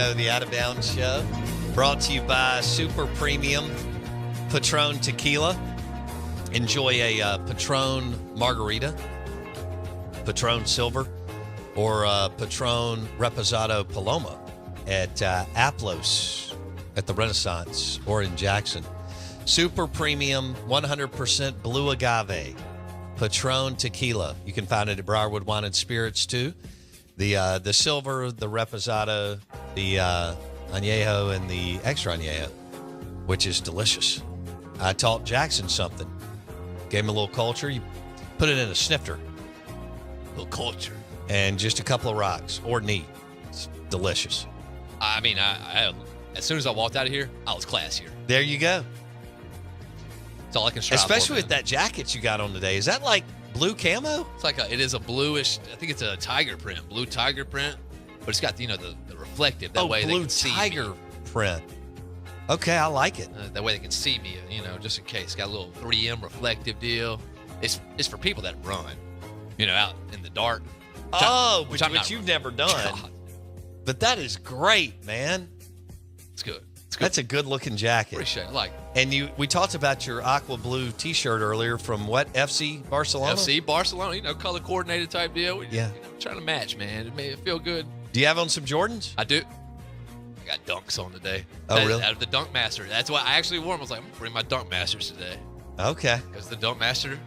Bartow, the Out of Bounds Show, brought to you by Super Premium Patron Tequila. Enjoy a Patron Margarita, Patron Silver, or Patron Reposado Paloma at Aplos at the Renaissance or in Jackson. Super Premium 100% Blue Agave Patron Tequila. You can find it at Briarwood Wine and Spirits too. The silver, the reposado, the añejo, and the extra añejo, which is delicious. I taught Jackson something. Gave him a little culture. You put it in a snifter. A little culture. And just a couple of rocks or neat. It's delicious. I mean, I as soon as I walked out of here, I was classier. There you go. That's all I can strive Especially for, with that jacket you got on today. Is that like blue camo? It's like it is a bluish. I think it's a tiger print, blue tiger print, but it's got the reflective. That way blue they can see tiger me. print. Okay, I like it. That way they can see me. Just in case. It's got a little 3M reflective deal. It's for people that run. Out in the dark. Which you've never done. God. But that is great, man. It's good. That's a good-looking jacket. Appreciate it. Like, and we talked about your aqua blue T-shirt earlier from what, FC Barcelona? FC Barcelona, color coordinated type deal. Yeah. Trying to match, man. It made it feel good. Do you have on some Jordans? I do. I got dunks on today. Oh, really? Out of the Dunk Master. That's why I actually wore them. I was like, I'm going to bring my Dunk Masters today. Okay. Because the Dunk Master,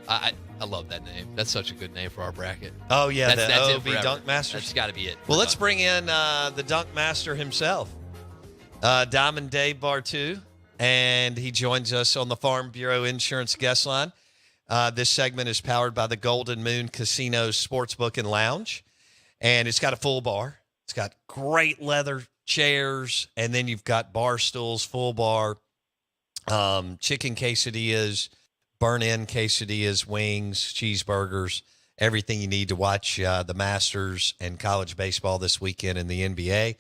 I love that name. That's such a good name for our bracket. Oh, yeah, that's the it OB forever. Dunk Masters. That's got to be it. Well, let's bring in the Dunk Master himself, Diamond Dave Bartoo, and he joins us on the Farm Bureau Insurance Guest Line. This segment is powered by the Golden Moon Casino Sportsbook and Lounge, and it's got a full bar. It's got great leather chairs, and then you've got bar stools, full bar, chicken quesadillas, burn-in quesadillas, wings, cheeseburgers, everything you need to watch the Masters and college baseball this weekend in the NBA.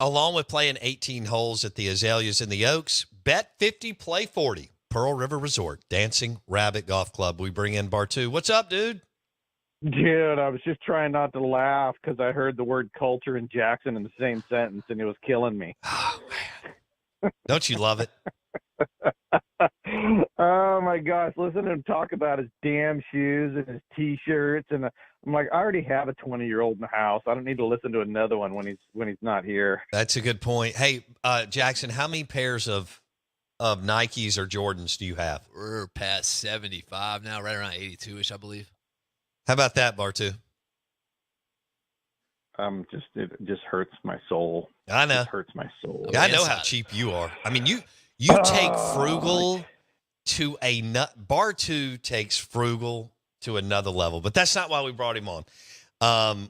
Along with playing 18 holes at the Azaleas and the Oaks, bet 50, play 40. Pearl River Resort, Dancing Rabbit Golf Club. We bring in Bartoo. What's up, dude? Dude, I was just trying not to laugh because I heard the word culture and Jackson in the same sentence, and it was killing me. Oh, man. Don't you love it? Oh, my gosh. Listen to him talk about his damn shoes and his T-shirts. And I'm like, I already have a 20-year-old in the house. I don't need to listen to another one when he's not here. That's a good point. Hey, Jackson, how many pairs of Nikes or Jordans do you have? We're past 75 now, right around 82-ish, I believe. How about that, Bartoo? It just hurts my soul. I know. It hurts my soul. I know how cheap you are. I mean, you take frugal to a nut. Bartoo takes frugal to another level, but that's not why we brought him on.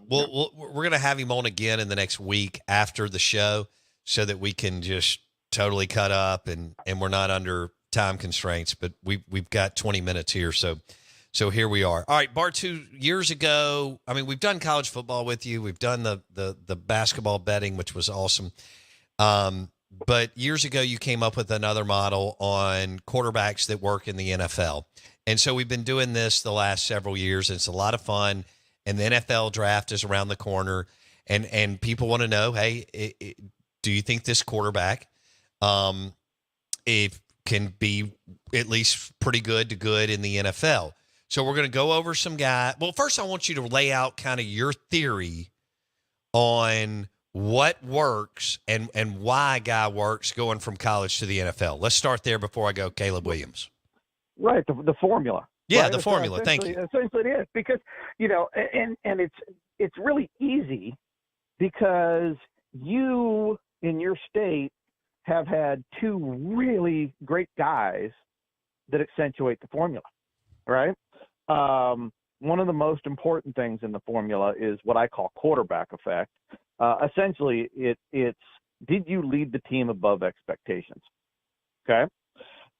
We're going to have him on again in the next week after the show so that we can just totally cut up and we're not under time constraints, but we've got 20 minutes here. So here we are. All right, Bartoo, years ago, I mean, we've done college football with you. We've done the basketball betting, which was awesome. But years ago, you came up with another model on quarterbacks that work in the NFL. And so we've been doing this the last several years, and it's a lot of fun. And the NFL draft is around the corner, and people want to know, hey, do you think this quarterback it can be at least pretty good to good in the NFL? So we're going to go over some guys. Well, first I want you to lay out kind of your theory on what works and why a guy works going from college to the NFL. Let's start there before I go Caleb Williams. Right, the formula. Yeah, right? the formula. Thank you. Essentially it is because, and it's really easy because you in your state have had two really great guys that accentuate the formula, right? One of the most important things in the formula is what I call quarterback effect. Essentially, it's did you lead the team above expectations? Okay,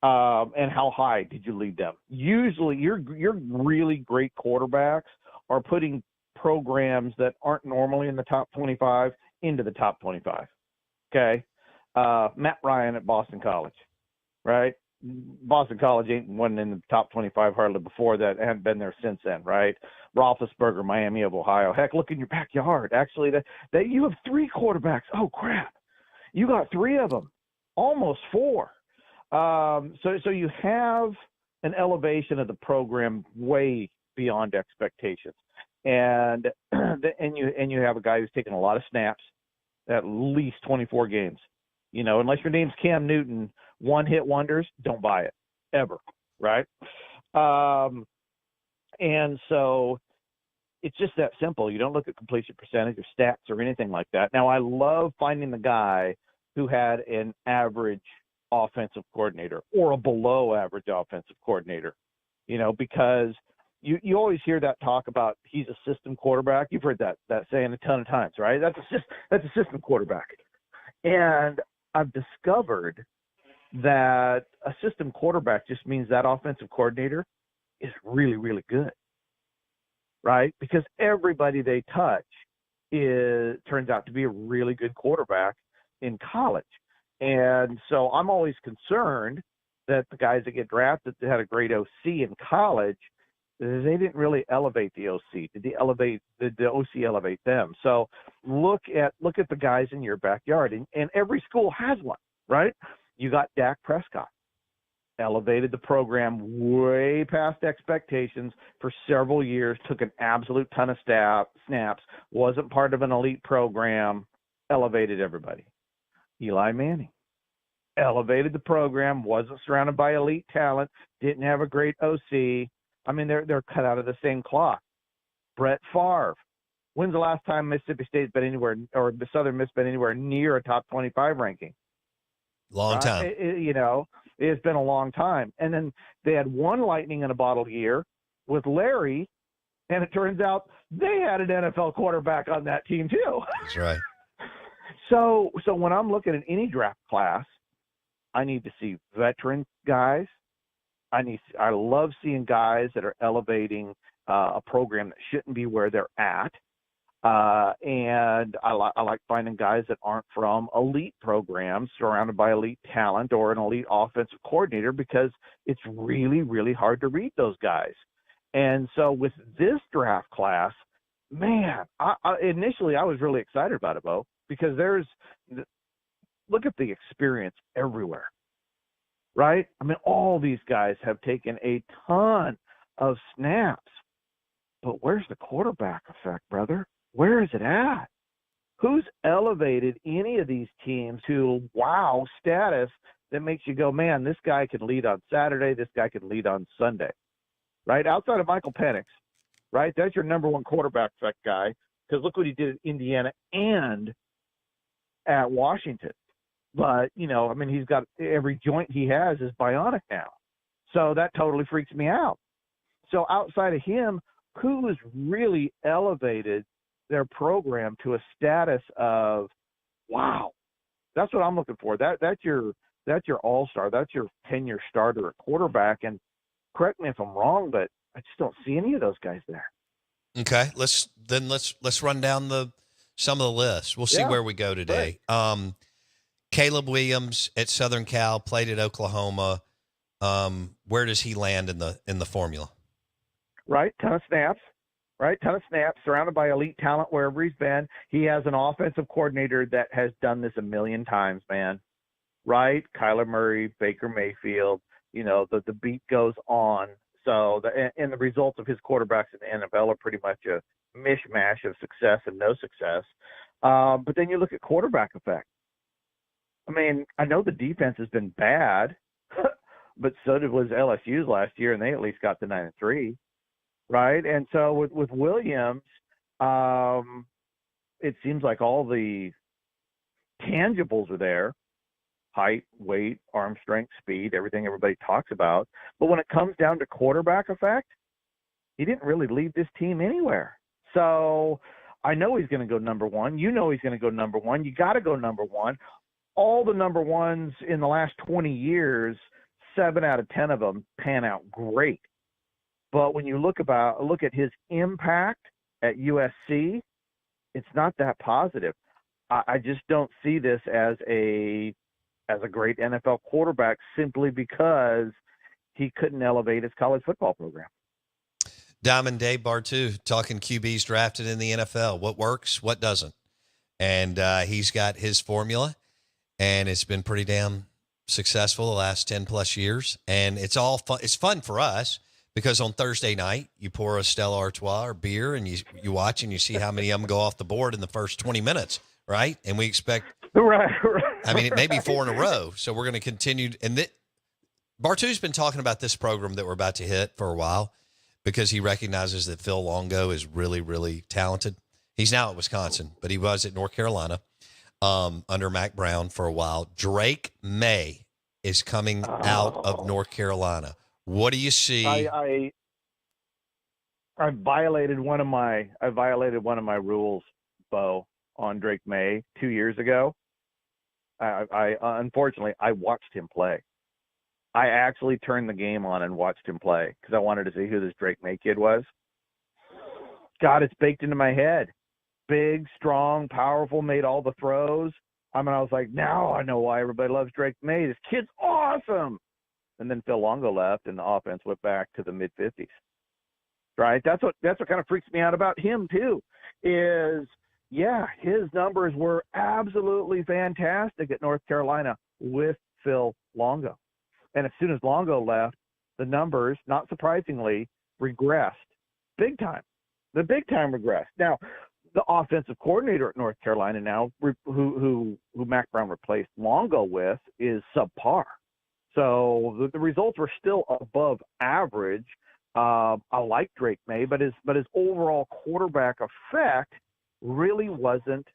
and how high did you lead them? Usually, your really great quarterbacks are putting programs that aren't normally in the top 25 into the top 25. Okay, Matt Ryan at Boston College, right? Boston College ain't one in the top 25 hardly before that. I haven't been there since then, right? Roethlisberger, Miami of Ohio. Heck, look in your backyard. Actually, that you have 3 quarterbacks. Oh crap, you got 3 of them, almost 4. So you have an elevation of the program way beyond expectations, and you have a guy who's taken a lot of snaps, at least 24 games. Unless your name's Cam Newton, one-hit wonders, don't buy it ever, right? And so it's just that simple. You don't look at completion percentage or stats or anything like that. Now, I love finding the guy who had an average offensive coordinator or a below average offensive coordinator, because you always hear that talk about he's a system quarterback. You've heard that saying a ton of times, right? That's a system quarterback. And I've discovered that a system quarterback just means that offensive coordinator is really, really good, right? Because everybody they touch turns out to be a really good quarterback in college. And so I'm always concerned that the guys that get drafted that had a great OC in college, they didn't really elevate the OC. Did the OC elevate them? So look at the guys in your backyard, and every school has one, right? You got Dak Prescott, elevated the program way past expectations for several years, took an absolute ton of snaps, wasn't part of an elite program, elevated everybody. Eli Manning, elevated the program, wasn't surrounded by elite talent, didn't have a great OC. I mean, they're cut out of the same cloth. Brett Favre. When's the last time Mississippi State's been anywhere, or Southern Miss been anywhere near a top 25 ranking? Long time. It's been a long time. And then they had one lightning in a bottle year with Larry, and it turns out they had an NFL quarterback on that team too. That's right. So when I'm looking at any draft class, I need to see veteran guys. I love seeing guys that are elevating a program that shouldn't be where they're at. And I like finding guys that aren't from elite programs surrounded by elite talent or an elite offensive coordinator, because it's really, really hard to read those guys. And so with this draft class, man, initially I was really excited about it, Bo, because look at the experience everywhere. Right? I mean, all these guys have taken a ton of snaps. But where's the quarterback effect, brother? Where is it at? Who's elevated any of these teams to wow status that makes you go, man, this guy can lead on Saturday, this guy can lead on Sunday, right? Outside of Michael Penix, right? That's your number one quarterback effect guy, because look what he did at Indiana and at Washington. But, he's got every joint he has is bionic now. So that totally freaks me out. So outside of him, who has really elevated their program to a status of, wow, that's what I'm looking for. That's your all-star. That's your 10-year starter at quarterback. And correct me if I'm wrong, but I just don't see any of those guys there. Okay. Let's run down some of the lists. We'll see where we go today. Right. Caleb Williams at Southern Cal, played at Oklahoma. Where does he land in the formula? Right, ton of snaps, surrounded by elite talent wherever he's been. He has an offensive coordinator that has done this a million times, man. Right, Kyler Murray, Baker Mayfield. The beat goes on. So the results of his quarterbacks in the NFL are pretty much a mishmash of success and no success. But then you look at quarterback effect. I mean, I know the defense has been bad, but so was LSU's last year, and they at least got to 9-3, right? And so with Williams, it seems like all the tangibles are there: height, weight, arm strength, speed, everything everybody talks about. But when it comes down to quarterback effect, he didn't really lead this team anywhere. So I know he's going to go number one. He's going to go number one. You got to go number one. All the number ones in the last 20 years, 7 out of 10 of them pan out great. But when you look at his impact at USC, it's not that positive. I just don't see this as a as a great NFL quarterback simply because he couldn't elevate his college football program. Diamond Dave Bartoo talking QBs drafted in the NFL. What works, what doesn't. And he's got his formula, and it's been pretty damn successful the last 10 plus years. And it's all fun. It's fun for us because on Thursday night, you pour a Stella Artois or beer and you watch and you see how many of them go off the board in the first 20 minutes, right? And we expect, right. I mean, it may be 4 in a row. So we're going to continue. And Bartoo's been talking about this program that we're about to hit for a while because he recognizes that Phil Longo is really, really talented. He's now at Wisconsin, but he was at North Carolina under Mac Brown for a while. Drake May is coming out of North Carolina. What do you see? I violated one of my rules, Bo, on Drake May 2 years ago. I unfortunately I watched him play. I actually turned the game on and watched him play because I wanted to see who this Drake May kid was. God, it's baked into my head. Big, strong, powerful, made all the throws. I mean, I was like, now I know why everybody loves Drake May. This kid's awesome. And then Phil Longo left, and the offense went back to the mid-50s. Right? That's what kind of freaks me out about him too. Is his numbers were absolutely fantastic at North Carolina with Phil Longo. And as soon as Longo left, the numbers, not surprisingly, regressed big time. The big time regressed. Now, the offensive coordinator at North Carolina now, who Mac Brown replaced Longo with, is subpar. So the results were still above average. I like Drake May, but his overall quarterback effect really wasn't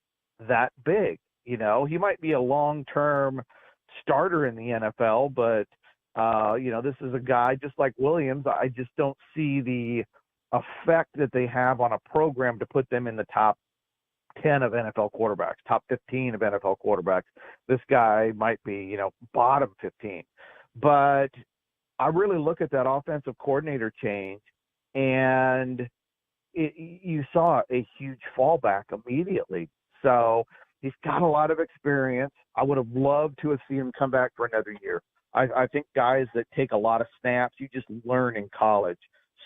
that big. You know, he might be a long-term starter in the NFL, but this is a guy just like Williams. I just don't see the effect that they have on a program to put them in the top 10 of NFL quarterbacks, top 15 of NFL quarterbacks. This guy might be, bottom 15. But I really look at that offensive coordinator change, and you saw a huge fallback immediately. So he's got a lot of experience. I would have loved to have seen him come back for another year. I think guys that take a lot of snaps, you just learn in college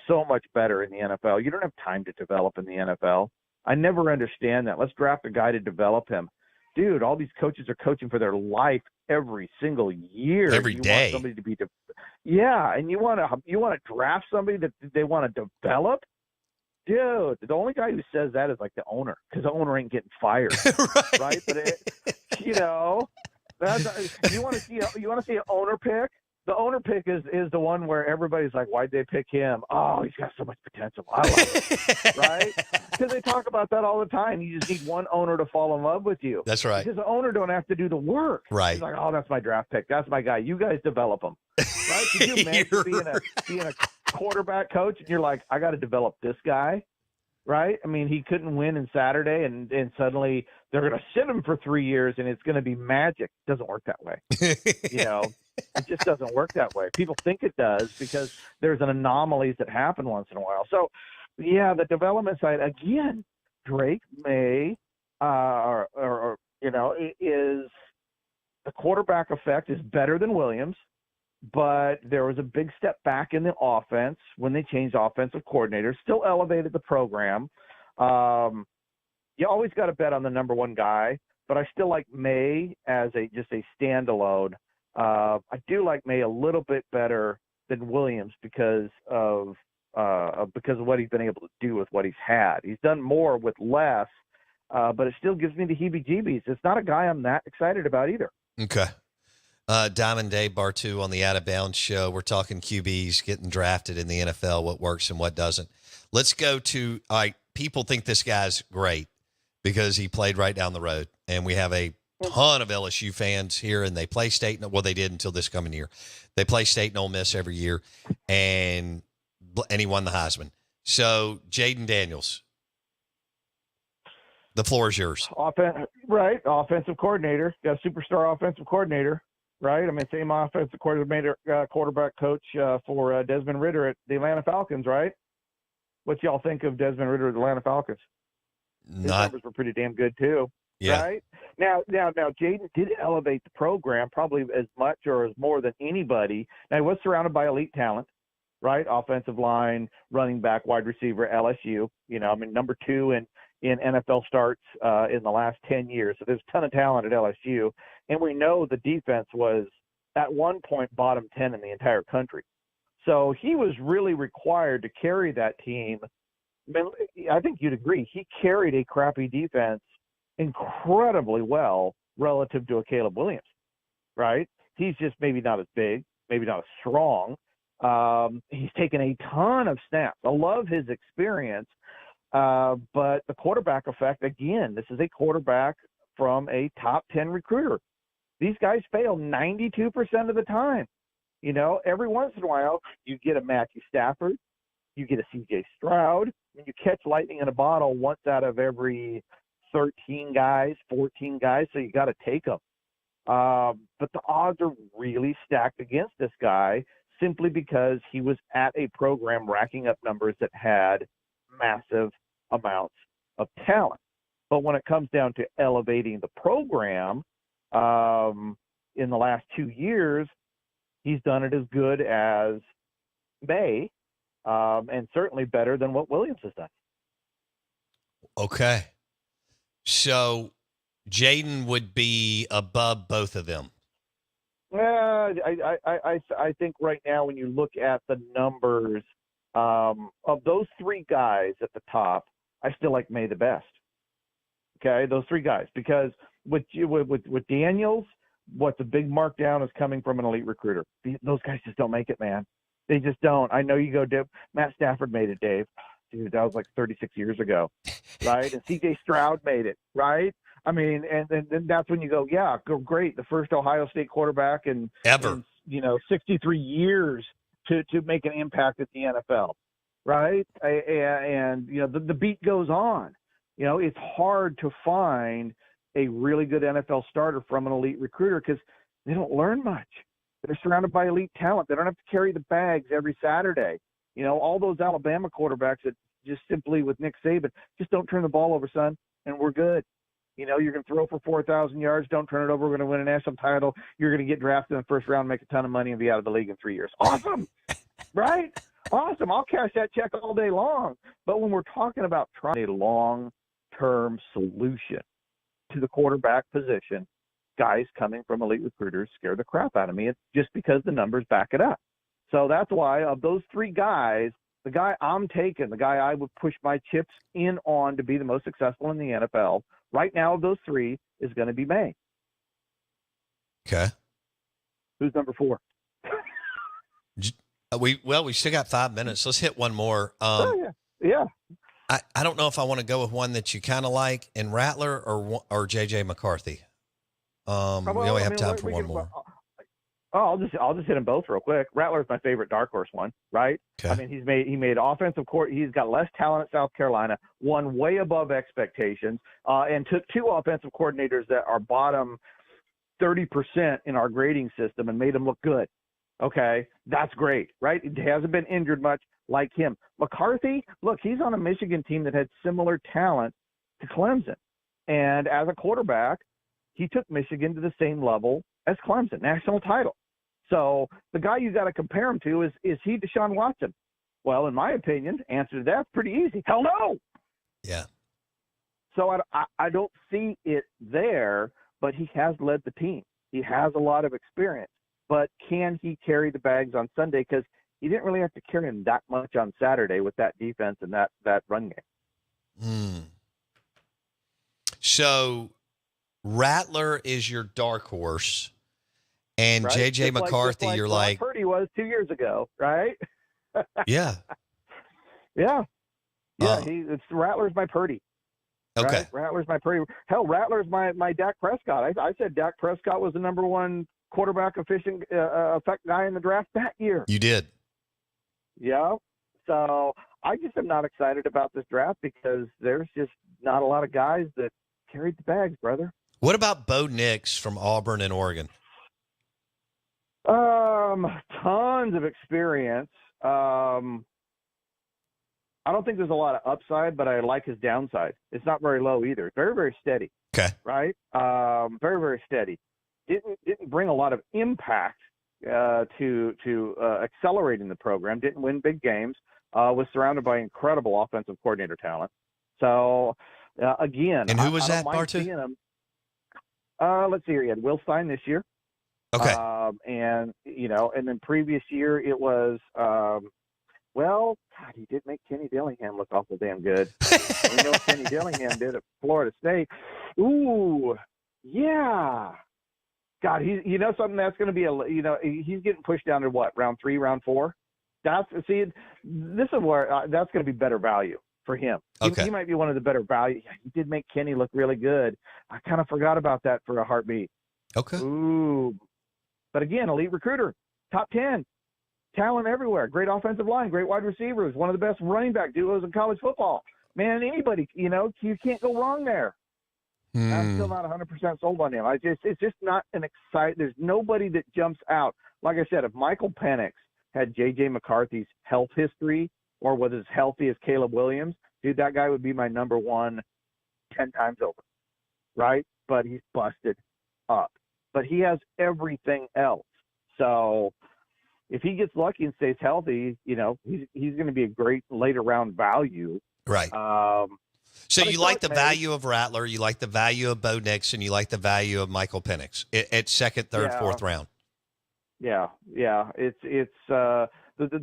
so much better in the NFL. You don't have time to develop in the NFL. I never understand that. Let's draft a guy to develop him. Dude, all these coaches are coaching for their life every single year. Every day. Want somebody to be and you want to draft somebody that they want to develop? Dude, the only guy who says that is like the owner, because the owner ain't getting fired, right? But you want to see an owner pick? The owner pick is the one where everybody's like, why'd they pick him? Oh, he's got so much potential. I love it, right? Because they talk about that all the time. You just need one owner to fall in love with you. That's right. Because the owner don't have to do the work. Right. He's like, oh, that's my draft pick. That's my guy. You guys develop him. Right? Could you imagine being a quarterback coach and you're like, I got to develop this guy? Right? I mean, he couldn't win in Saturday, and suddenly they're going to sit him for 3 years, and it's going to be magic. It doesn't work that way. It just doesn't work that way. People think it does because there's an anomalies that happen once in a while. So, the development side, again, Drake May, is the quarterback effect is better than Williams. But there was a big step back in the offense when they changed offensive coordinators, still elevated the program. You always got to bet on the number one guy, but I still like May as just a standalone. I do like May a little bit better than Williams because of what he's been able to do with what he's had. He's done more with less, but it still gives me the heebie-jeebies. It's not a guy I'm that excited about either. Okay. Diamond Dave Bartoo on the Out of Bounds show. We're talking QBs getting drafted in the NFL, what works and what doesn't. Let's go to, all right, people think this guy's great because he played right down the road. And we have a ton of LSU fans here, and they play state. Well, they did until this coming year. They play state and Ole Miss every year, and he won the Heisman. So, Jaden Daniels, the floor is yours. Offensive coordinator. Got a superstar offensive coordinator. Right, I mean, same offensive coordinator, quarterback coach for Desmond Ridder at the Atlanta Falcons, right? What y'all think of Desmond Ridder at the Atlanta Falcons? His numbers were pretty damn good too, right? Now, Jaden did elevate the program probably as much or as more than anybody. Now, he was surrounded by elite talent, right? Offensive line, running back, wide receiver, LSU. Number 2 in NFL starts in the last 10 years. So there's a ton of talent at LSU. And we know the defense was at one point bottom 10 in the entire country. So he was really required to carry that team. I think you'd agree. He carried a crappy defense incredibly well relative to a Caleb Williams, right? He's just maybe not as big, maybe not as strong. He's taken a ton of snaps. I love his experience. But the quarterback effect, again, this is a quarterback from a top 10 recruiter. These guys fail 92% of the time. Every once in a while, you get a Matthew Stafford, you get a C.J. Stroud, and you catch lightning in a bottle once out of every 13 guys, 14 guys, so you got to take them. But the odds are really stacked against this guy simply because he was at a program racking up numbers that had massive amounts of talent. But when it comes down to elevating the program, in the last 2 years, he's done it as good as May, and certainly better than what Williams has done. Okay. So Jaden would be above both of them. I think right now when you look at the numbers of those 3 guys at the top, I still like May the best. Okay, those 3 guys, because with Daniels, what's a big markdown is coming from an elite recruiter. Those guys just don't make it, man. They just don't. I know you go, Dave. Matt Stafford made it, Dave. Dude, that was like 36 years ago, right? And C.J. Stroud made it, right? I mean, and then that's when you go, yeah, great. The first Ohio State quarterback in 63 years to make an impact at the NFL, right? And the beat goes on. It's hard to find a really good NFL starter from an elite recruiter because they don't learn much. They're surrounded by elite talent. They don't have to carry the bags every Saturday. All those Alabama quarterbacks that just simply with Nick Saban, just don't turn the ball over, son, and we're good. You're going to throw for 4,000 yards. Don't turn it over. We're going to win a national title. You're going to get drafted in the first round, make a ton of money, and be out of the league in 3 years. Awesome, right? Awesome. I'll cash that check all day long. But when we're talking about trying a long-term solution to the quarterback position, guys coming from elite recruiters scare the crap out of me. It's just because the numbers back it up. So that's why of those 3 guys, the guy I'm taking, the guy I would push my chips in on to be the most successful in the NFL right now of those 3 is going to be May. Okay. Who's number 4? We still got 5 minutes. Let's hit one more. Yeah. I don't know if I want to go with one that you kind of like in Rattler or JJ McCarthy. We only have time for one more. I'll just hit them both real quick. Rattler's my favorite dark horse one, right? Okay. I mean, he made offensive court. He's got less talent at South Carolina, won way above expectations, and took 2 offensive coordinators that are bottom 30% in our grading system and made them look good. Okay, that's great, right? He hasn't been injured much like him. McCarthy, look, he's on a Michigan team that had similar talent to Clemson, and as a quarterback, he took Michigan to the same level as Clemson, national title. So the guy you got to compare him to is he Deshaun Watson? Well, in my opinion, answer to that's pretty easy. Hell no. Yeah. So I don't see it there, but he has led the team. He has a lot of experience. But can he carry the bags on Sunday? Because he didn't really have to carry him that much on Saturday with that defense and that run game. So Rattler is your dark horse. And right? J.J. Just McCarthy, like you're Brock like. Purdy was 2 years ago, right? Yeah. Yeah. It's Rattler's my Purdy. Okay. Right? Rattler's my Purdy. Hell, Rattler's my Dak Prescott. I said Dak Prescott was the number 1 quarterback efficient effect guy in the draft that year. You did. Yeah. So I just am not excited about this draft because there's just not a lot of guys that carried the bags, brother. What about Bo Nix from Auburn and Oregon? Tons of experience. I don't think there's a lot of upside, but I like his downside. It's not very low either. Very, very steady. Okay. Right? Very, very steady. Didn't bring a lot of impact to accelerating the program. Didn't win big games. Was surrounded by incredible offensive coordinator talent. So again, and who was I that, don't mind Bartoo? seeing him. Let's see here. He had Will Stein this year. Okay. And then previous year it was, well, God, he did make Kenny Dillingham look awful damn good. We know what Kenny Dillingham did at Florida State. Ooh, yeah. God, something that's going to be he's getting pushed down to what, round 3, round 4? This is where that's going to be better value for him. Okay. He might be one of the better value. He did make Kenny look really good. I kind of forgot about that for a heartbeat. Okay. Ooh. But again, elite recruiter, top 10, talent everywhere, great offensive line, great wide receivers, one of the best running back duos in college football. Man, anybody, you can't go wrong there. I'm still not 100% sold on him. It's just not an exciting. There's nobody that jumps out. Like I said, if Michael Penix had J.J. McCarthy's health history or was as healthy as Caleb Williams, dude, that guy would be my number one 10 times over, right? But he's busted up. But he has everything else. So if he gets lucky and stays healthy, he's going to be a great later round value. Right. So you like the value of Rattler, you like the value of Bo Nix, and you like the value of Michael Penix at second, third, fourth round. Yeah. It's the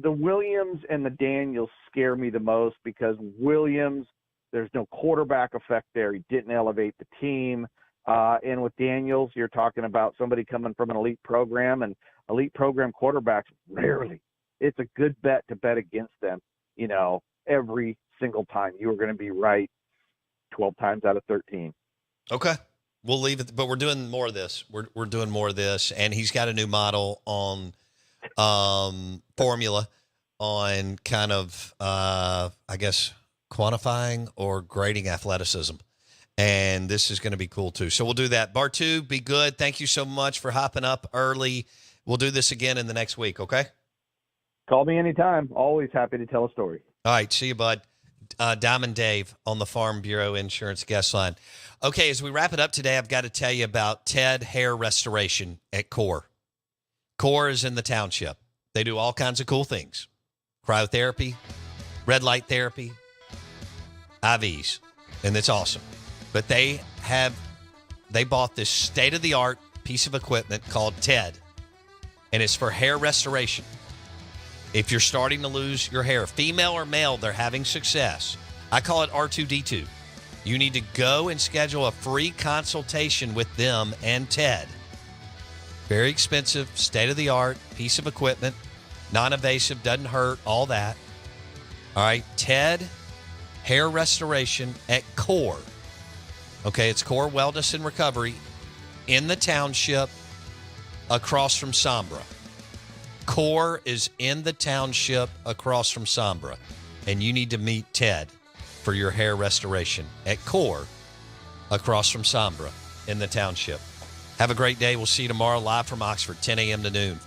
Williams and the Daniels scare me the most because Williams, there's no quarterback effect there. He didn't elevate the team. And with Daniels, you're talking about somebody coming from an elite program, and elite program quarterbacks rarely. It's a good bet to bet against them, every single time. You are going to be right 12 times out of 13. Okay. We'll leave it, but we're doing more of this. We're doing more of this, and he's got a new model on formula on kind of, I guess, quantifying or grading athleticism. And this is going to be cool, too. So we'll do that. Bartoo, be good. Thank you so much for hopping up early. We'll do this again in the next week, okay? Call me anytime. Always happy to tell a story. All right. See you, bud. Diamond Dave on the Farm Bureau Insurance guest line. Okay, as we wrap it up today, I've got to tell you about Ted Hair Restoration at Core. Core is in the township. They do all kinds of cool things. Cryotherapy, red light therapy, IVs, and it's awesome. But they bought this state-of-the-art piece of equipment called TED, and it's for hair restoration. If you're starting to lose your hair, female or male, they're having success. I call it R2D2. You need to go and schedule a free consultation with them and TED. Very expensive, state-of-the-art piece of equipment, non-invasive, doesn't hurt, all that. All right, TED Hair Restoration at Core. Okay, it's Core Wellness and Recovery in the township across from Sombra. Core is in the township across from Sombra, and you need to meet Ted for your hair restoration at Core across from Sombra in the township. Have a great day. We'll see you tomorrow live from Oxford, 10 a.m. to noon.